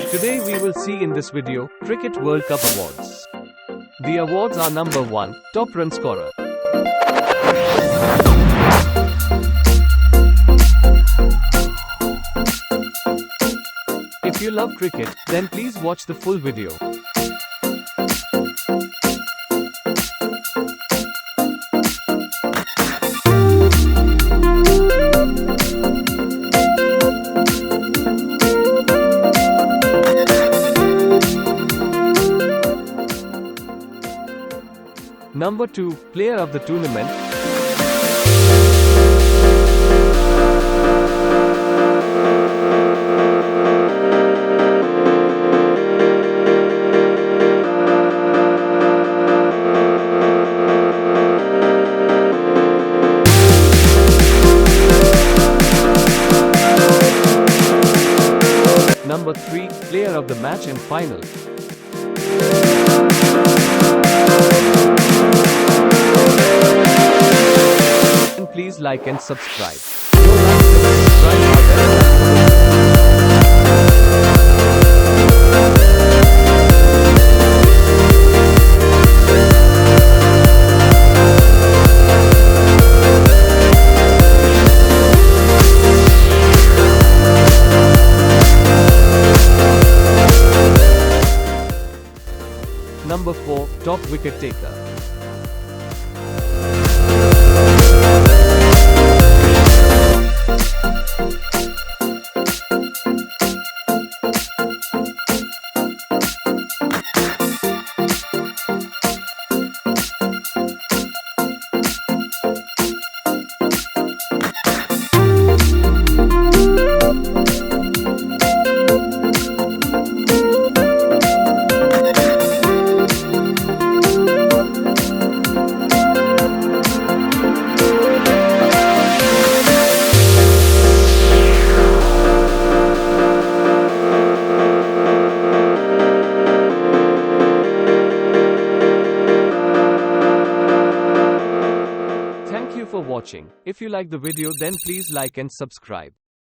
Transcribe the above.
Today we will see in this video, Cricket World Cup Awards. The awards are number 1, Top Run Scorer. If you love cricket, then please watch the full video. Number 2, Player of the Tournament. Number 3, Player of the Match and Final. Please like and subscribe. Number 4, Top Wicket Taker. Thank you for watching. If you like the video, then please like and subscribe.